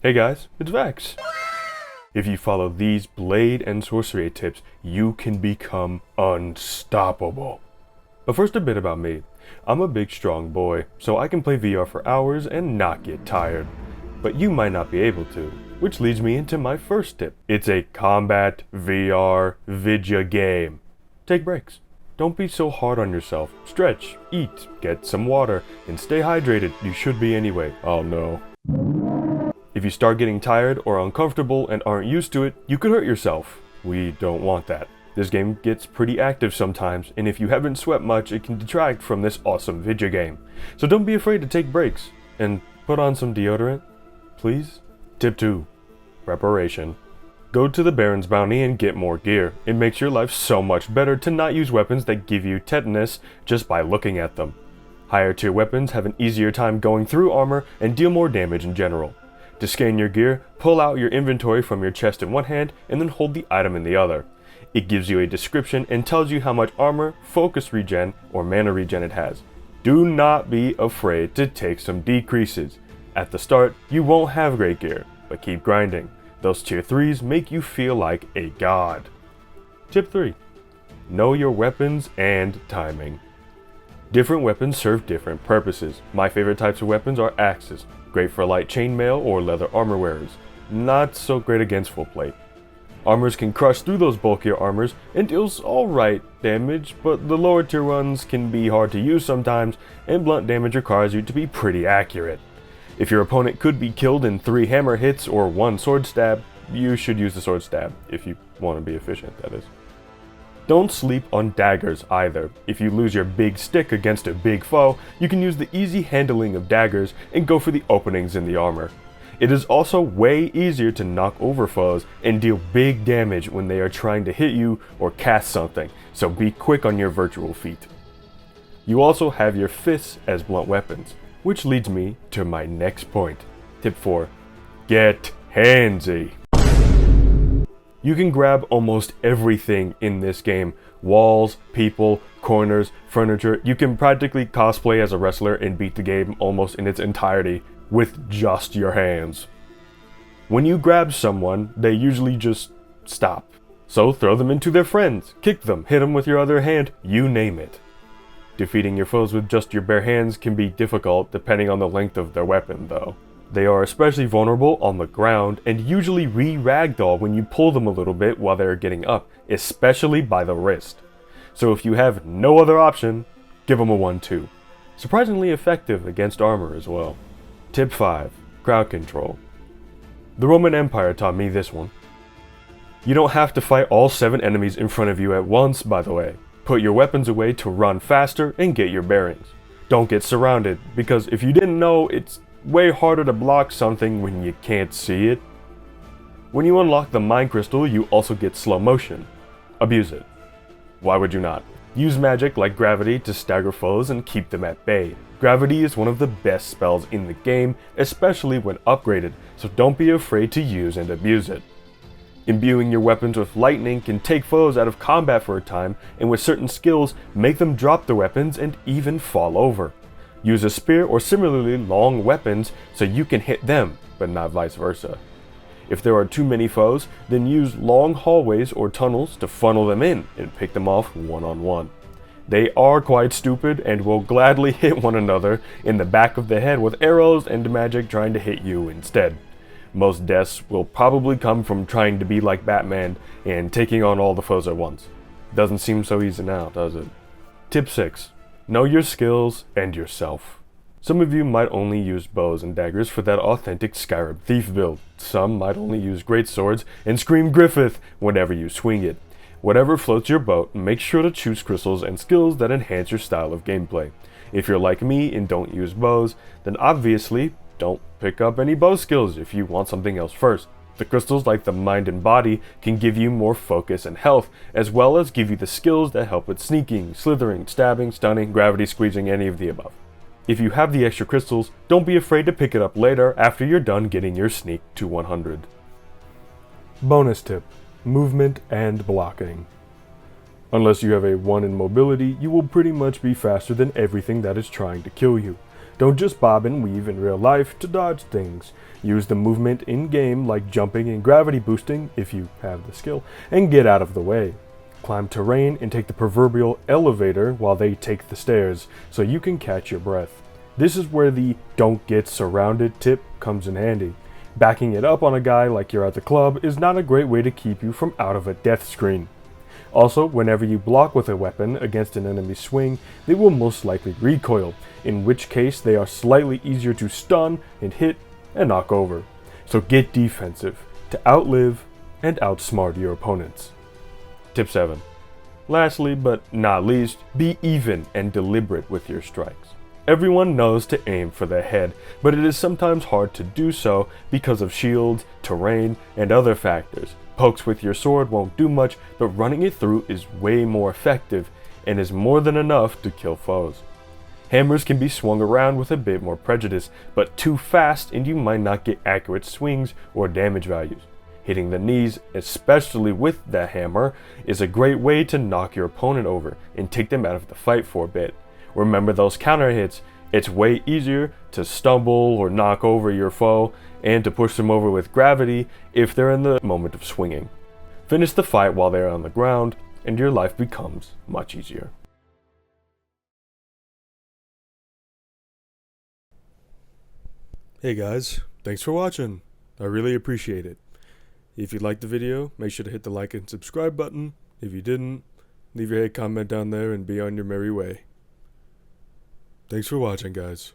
Hey guys, it's Vex. If you follow these Blade and Sorcery tips, you can become unstoppable. But first a bit about me. I'm a big strong boy, so I can play VR for hours and not get tired. But you might not be able to, which leads me into my first tip. It's a combat VR vidya game. Take breaks. Don't be so hard on yourself. Stretch, eat, get some water, and stay hydrated. You should be anyway. Oh no. If you start getting tired or uncomfortable and aren't used to it, you could hurt yourself. We don't want that. This game gets pretty active sometimes, and if you haven't sweat much, it can detract from this awesome video game. So don't be afraid to take breaks, and put on some deodorant, please. Tip 2. Preparation. Go to the Baron's Bounty and get more gear. It makes your life so much better to not use weapons that give you tetanus just by looking at them. Higher tier weapons have an easier time going through armor and deal more damage in general. To scan your gear, pull out your inventory from your chest in one hand and then hold the item in the other. It gives you a description and tells you how much armor, focus regen, or mana regen it has. Do not be afraid to take some decreases. At the start, you won't have great gear, but keep grinding. Those tier 3s make you feel like a god. Tip 3. Know your weapons and timing. Different weapons serve different purposes. My favorite types of weapons are axes, great for light chainmail or leather armor wearers, not so great against full plate. Armors can crush through those bulkier armors and deals alright damage, but the lower tier ones can be hard to use sometimes, and blunt damage requires you to be pretty accurate. If your opponent could be killed in 3 hammer hits or 1 sword stab, you should use the sword stab, if you want to be efficient, that is. Don't sleep on daggers either. If you lose your big stick against a big foe, you can use the easy handling of daggers and go for the openings in the armor. It is also way easier to knock over foes and deal big damage when they are trying to hit you or cast something, so be quick on your virtual feet. You also have your fists as blunt weapons, which leads me to my next point. Tip 4. Get handsy. You can grab almost everything in this game. Walls, people, corners, furniture. You can practically cosplay as a wrestler and beat the game almost in its entirety with just your hands. When you grab someone, they usually just stop. So throw them into their friends, kick them, hit them with your other hand, you name it. Defeating your foes with just your bare hands can be difficult depending on the length of their weapon though. They are especially vulnerable on the ground and usually re-ragdoll when you pull them a little bit while they are getting up, especially by the wrist. So if you have no other option, give them a 1-2. Surprisingly effective against armor as well. Tip 5. Crowd control. The Roman Empire taught me this one. You don't have to fight all 7 enemies in front of you at once, by the way. Put your weapons away to run faster and get your bearings. Don't get surrounded, because if you didn't know, it's way harder to block something when you can't see it. When you unlock the Mind Crystal, you also get slow motion. Abuse it. Why would you not? Use magic like Gravity to stagger foes and keep them at bay. Gravity is one of the best spells in the game, especially when upgraded, so don't be afraid to use and abuse it. Imbuing your weapons with lightning can take foes out of combat for a time, and with certain skills, make them drop their weapons and even fall over. Use a spear or similarly long weapons so you can hit them, but not vice versa. If there are too many foes, then use long hallways or tunnels to funnel them in and pick them off one-on-one. They are quite stupid and will gladly hit one another in the back of the head with arrows and magic trying to hit you instead. Most deaths will probably come from trying to be like Batman and taking on all the foes at once. Doesn't seem so easy now, does it? Tip 6. Know your skills and yourself. Some of you might only use bows and daggers for that authentic Skyrim thief build. Some might only use great swords and scream Griffith whenever you swing it. Whatever floats your boat, make sure to choose crystals and skills that enhance your style of gameplay. If you're like me and don't use bows, then obviously don't pick up any bow skills if you want something else first. The crystals like the mind and body can give you more focus and health, as well as give you the skills that help with sneaking, slithering, stabbing, stunning, gravity squeezing, any of the above. If you have the extra crystals, don't be afraid to pick it up later after you're done getting your sneak to 100. Bonus tip. Movement and blocking. Unless you have a 1 in mobility, you will pretty much be faster than everything that is trying to kill you. Don't just bob and weave in real life to dodge things. Use the movement in-game like jumping and gravity boosting, if you have the skill, and get out of the way. Climb terrain and take the proverbial elevator while they take the stairs, so you can catch your breath. This is where the don't get surrounded tip comes in handy. Backing it up on a guy like you're at the club is not a great way to keep you from out of a death screen. Also, whenever you block with a weapon against an enemy's swing, they will most likely recoil, in which case they are slightly easier to stun and hit and knock over. So get defensive to outlive and outsmart your opponents. Tip 7. Lastly, but not least, be even and deliberate with your strikes. Everyone knows to aim for the head, but it is sometimes hard to do so because of shields, terrain, and other factors. Pokes with your sword won't do much, but running it through is way more effective and is more than enough to kill foes. Hammers can be swung around with a bit more prejudice, but too fast and you might not get accurate swings or damage values. Hitting the knees, especially with the hammer, is a great way to knock your opponent over and take them out of the fight for a bit. Remember those counter hits. It's way easier to stumble or knock over your foe and to push them over with gravity if they're in the moment of swinging. Finish the fight while they're on the ground and your life becomes much easier. Hey guys, thanks for watching. I really appreciate it. If you liked the video, make sure to hit the like and subscribe button. If you didn't, leave your hate comment down there and be on your merry way. Thanks for watching, guys.